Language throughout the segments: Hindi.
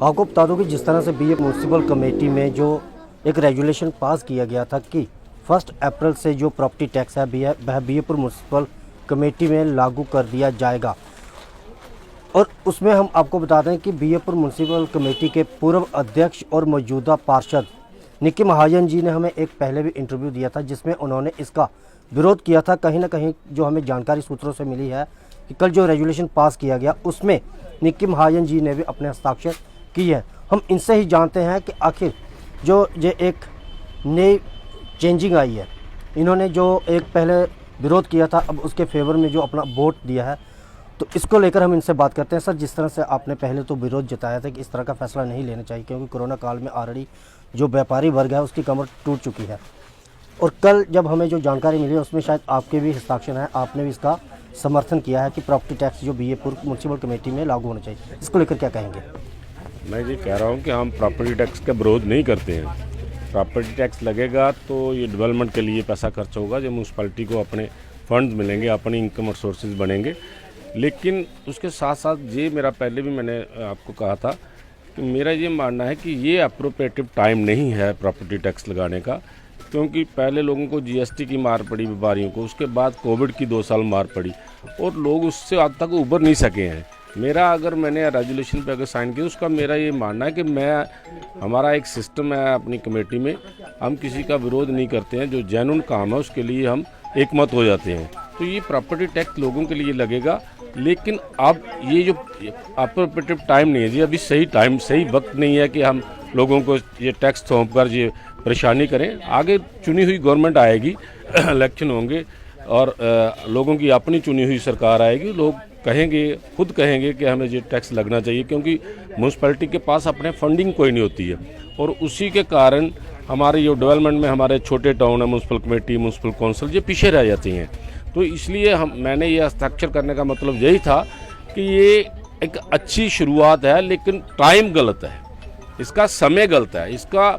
आपको बता दूं कि जिस तरह से बीए म्यूनसिपल कमेटी में जो एक रेजुलेशन पास किया गया था कि 1 अप्रैल से जो प्रॉपर्टी टैक्स है वह बीएपुर म्यूनसिपल कमेटी में लागू कर दिया जाएगा। और उसमें हम आपको बता दें कि बीएपुर म्यूनसिपल कमेटी के पूर्व अध्यक्ष और मौजूदा पार्षद निक्की महाजन जी ने हमें एक पहले भी इंटरव्यू दिया था, जिसमें उन्होंने इसका विरोध किया था। कहीं ना कहीं जो हमें जानकारी सूत्रों से मिली है कि कल जो रेजुलेशन पास किया गया उसमें निक्की महाजन जी ने भी अपने हस्ताक्षर किए हैं। हम इनसे ही जानते हैं कि आखिर जो ये एक नई चेंजिंग आई है, इन्होंने जो एक पहले विरोध किया था अब उसके फेवर में जो अपना वोट दिया है, तो इसको लेकर हम इनसे बात करते हैं। सर, जिस तरह से आपने पहले तो विरोध जताया था कि इस तरह का फैसला नहीं लेना चाहिए क्योंकि कोरोना काल में ऑलरेडी जो व्यापारी वर्ग है उसकी कमर टूट चुकी है, और कल जब हमें जो जानकारी मिली उसमें शायद आपके भी हस्ताक्षर हैं, आपने भी इसका समर्थन किया है कि प्रॉपर्टी टैक्स जो बीएपुर म्यूनसिपल कमेटी में लागू होना चाहिए। इसको लेकर क्या कहेंगे? मैं ये कह रहा हूँ कि हम प्रॉपर्टी टैक्स का विरोध नहीं करते हैं। प्रॉपर्टी टैक्स लगेगा तो ये डेवलपमेंट के लिए पैसा खर्च होगा, जो म्यूनसिपैलिटी को अपने फंड्स मिलेंगे, अपनी इनकम और सोर्सेज बनेंगे। लेकिन उसके साथ साथ ये मेरा पहले भी मैंने आपको कहा था कि मेरा ये मानना है कि ये अप्रोप्रिएटिव टाइम नहीं है प्रॉपर्टी टैक्स लगाने का, क्योंकि पहले लोगों को जीएसटी की मार पड़ी व्यापारियों को, उसके बाद कोविड की 2 साल मार पड़ी और लोग उससे आज तक उभर नहीं सके हैं। मेरा अगर मैंने रेजुलेशन पे अगर साइन किया उसका मेरा ये मानना है कि हमारा एक सिस्टम है अपनी कमेटी में, हम किसी का विरोध नहीं करते हैं, जो जेन्युइन काम है उसके लिए हम एक मत हो जाते हैं। तो ये प्रॉपर्टी टैक्स लोगों के लिए लगेगा, लेकिन अब ये जो अप्रोप्रिएटिव टाइम नहीं है जी, अभी सही वक्त नहीं है कि हम लोगों को ये टैक्स सौंप कर ये परेशानी करें। आगे चुनी हुई गवर्नमेंट आएगी, इलेक्शन होंगे और लोगों की अपनी चुनी हुई सरकार आएगी, लोग खुद कहेंगे कि हमें ये टैक्स लगना चाहिए, क्योंकि म्यूनसिपैलिटी के पास अपने फंडिंग कोई नहीं होती है और उसी के कारण हमारे जो डेवलपमेंट में हमारे छोटे टाउन है, म्यूनसिपल कमेटी, म्यूनसिपल काउंसिल, ये पीछे रह जाती हैं। तो इसलिए मैंने ये हस्ताक्षर करने का मतलब यही था कि ये एक अच्छी शुरुआत है, लेकिन टाइम गलत है, इसका समय गलत है, इसका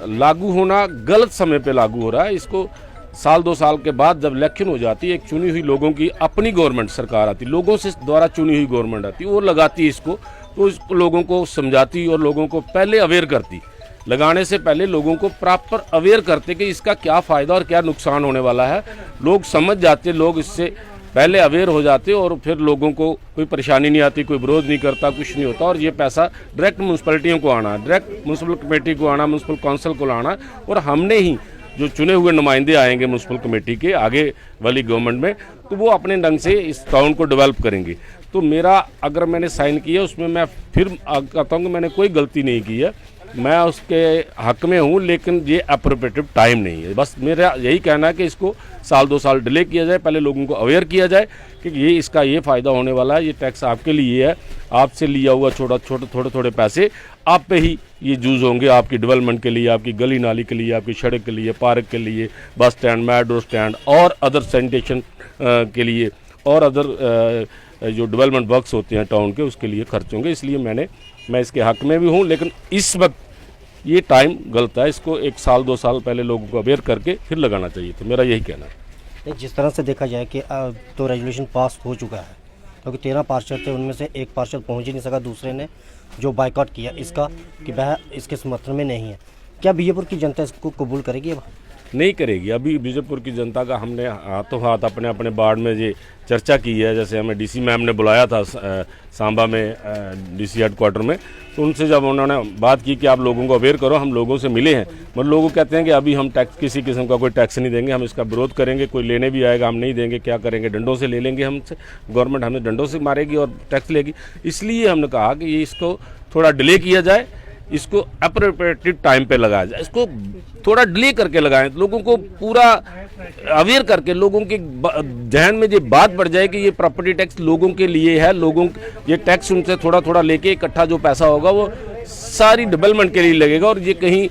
लागू होना गलत समय पे लागू हो रहा है। इसको 1-2 साल के बाद जब इलेक्शन हो जाती है, एक चुनी हुई लोगों की अपनी गवर्नमेंट सरकार आती, लोगों से द्वारा चुनी हुई गवर्नमेंट आती, वो लगाती इसको, तो इसको लोगों को समझाती और लोगों को पहले अवेयर करती, लगाने से पहले लोगों को प्रॉपर अवेयर करते कि इसका क्या फ़ायदा और क्या नुकसान होने वाला है। लोग समझ जाते, लोग इससे पहले अवेयर हो जाते और फिर लोगों को कोई परेशानी नहीं आती, कोई विरोध नहीं करता, कुछ नहीं होता। और ये पैसा डायरेक्ट म्यूनसिपैलिटियों को आना, डायरेक्ट म्यूनसिपल कमेटी को आना, म्यूनसिपल काउंसिल को लाना, और हमने ही जो चुने हुए नुमाइंदे आएंगे म्यूनसिपल कमेटी के आगे वाली गवर्नमेंट में, तो वो अपने ढंग से इस टाउन को डेवलप करेंगे। तो मेरा अगर मैंने साइन किया उसमें मैं फिर कहता हूँ कि मैंने कोई गलती नहीं की है, मैं उसके हक में हूँ, लेकिन ये अप्रोप्रिएटिव टाइम नहीं है। बस मेरा यही कहना है कि इसको 1-2 साल डिले किया जाए, पहले लोगों को अवेयर किया जाए कि ये इसका ये फ़ायदा होने वाला है, ये टैक्स आपके लिए है, आपसे लिया हुआ थोड़े पैसे आप पे ही ये यूज़ होंगे, आपकी डेवलपमेंट के लिए, आपकी गली नाली के लिए, आपकी सड़क के लिए, पार्क के लिए, बस स्टैंड, मेट्रो स्टैंड और अदर सैनिटेशन के लिए और अदर जो डेवलपमेंट वर्क्स होते हैं टाउन के, उसके लिए खर्च होंगे। इसलिए मैं इसके हक में भी हूँ, लेकिन इस वक्त ये टाइम गलत है, इसको 1-2 साल पहले लोगों को अवेयर करके फिर लगाना चाहिए। तो मेरा यही कहना है। जिस तरह से देखा जाए कि तो रेजुलेशन पास हो चुका है, क्योंकि 13 पार्षद थे, उनमें से एक पार्षद पहुंच ही नहीं सका, दूसरे ने जो बाइकआउट किया इसका कि वह इसके समर्थन में नहीं है। क्या बीजेपुर की जनता इसको कबूल करेगी? अब नहीं करेगी। अभी बीजेपुर की जनता का हमने हाथों हाथ अपने अपने वार्ड में ये चर्चा की है। जैसे हमें डीसी मैम ने बुलाया था सांबा में डीसी हेडक्वार्टर में, तो उनसे जब उन्होंने बात की कि आप लोगों को अवेयर करो, हम लोगों से मिले हैं, मतलब लोग कहते हैं कि अभी हम टैक्स किसी किस्म का कोई टैक्स नहीं देंगे, हम इसका विरोध करेंगे, कोई लेने भी आएगा हम नहीं देंगे, क्या करेंगे, डंडों से ले लेंगे हमसे, गवर्नमेंट हमें डंडों से मारेगी और टैक्स लेगी। इसलिए हमने कहा कि ये इसको थोड़ा डिले किया जाए, इसको अप्रोप्रिएटेड टाइम पे लगाया जाए, इसको थोड़ा डिले करके लगाएं, लोगों को पूरा अवेयर करके लोगों के जहन में ये बात बढ़ जाए कि ये प्रॉपर्टी टैक्स लोगों के लिए है, ये टैक्स उनसे थोड़ा थोड़ा लेके इकट्ठा जो पैसा होगा वो सारी डेवलपमेंट के लिए लगेगा और ये कहीं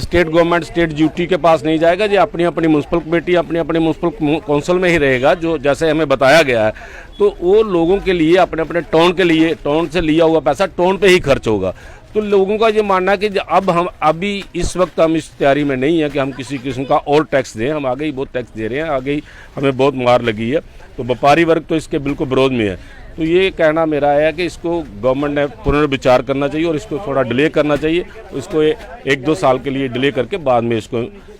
स्टेट गवर्नमेंट स्टेट ड्यूटी के पास नहीं जाएगा, ये अपनी अपनी म्यूनसिपल कमेटी अपनी अपनी म्यूनसिपल काउंसिल में ही रहेगा, जो जैसे हमें बताया गया है। तो वो लोगों के लिए अपने अपने टाउन के लिए टाउन से लिया हुआ पैसा टाउन पे ही खर्च होगा। तो लोगों का ये मानना है कि अब हम अभी इस वक्त हम इस तैयारी में नहीं है कि हम किसी किस्म का और टैक्स दें, हम आगे ही बहुत टैक्स दे रहे हैं, आगे ही हमें बहुत मार लगी है। तो व्यापारी वर्ग तो इसके बिल्कुल विरोध में है। तो ये कहना मेरा है कि इसको गवर्नमेंट ने पुनर्विचार करना चाहिए और इसको थोड़ा डिले करना चाहिए। इसको 1-2 साल के लिए डिले करके बाद में इसको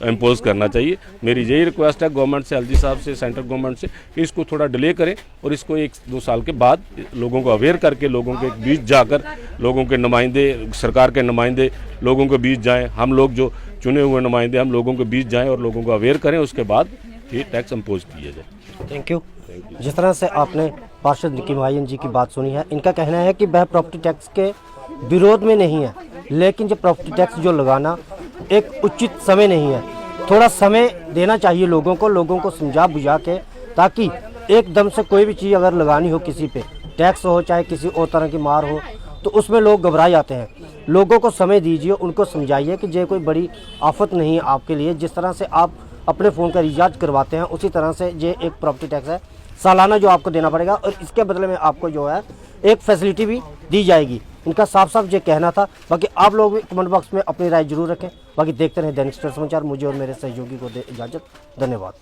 इम्पोज करना चाहिए। मेरी यही रिक्वेस्ट है गवर्नमेंट से, एलजी साहब से, सेंट्रल गवर्नमेंट से कि इसको थोड़ा डिले करें और इसको 1-2 साल के बाद लोगों को अवेयर करके लोगों के बीच जाकर लोगों के नुमाइंदे, सरकार के नुमाइंदे लोगों के बीच जाएँ, हम लोग जो चुने हुए नुमाइंदे हम लोगों के बीच जाएँ और लोगों को अवेयर करें, उसके बाद ये टैक्स इम्पोज किया जाए। Thank you. जिस तरह से आपने पार्षद निकी महाजन जी की बात सुनी है, इनका कहना है कि वह प्रॉपर्टी टैक्स के विरोध में नहीं है, लेकिन जो प्रॉपर्टी टैक्स जो लगाना एक उचित समय नहीं है। थोड़ा समय देना चाहिए लोगों को समझा बुझा के, ताकि एकदम से कोई भी चीज़ अगर लगानी हो, किसी पे टैक्स हो चाहे किसी और तरह की मार हो, तो उसमें लोग घबरा जाते हैं। लोगों को समय दीजिए, उनको समझाइए कि ये कोई बड़ी आफत नहीं है आपके लिए। जिस तरह से आप अपने फ़ोन का रिचार्ज करवाते हैं, उसी तरह से ये एक प्रॉपर्टी टैक्स है सालाना जो आपको देना पड़ेगा, और इसके बदले में आपको जो है एक फैसिलिटी भी दी जाएगी। इनका साफ साफ ये कहना था। बाकी आप लोग भी कमेंट बॉक्स में अपनी राय जरूर रखें। बाकी देखते रहें दैनिक सवेरा समाचार। मुझे और मेरे सहयोगी को दे इजाज़त। धन्यवाद।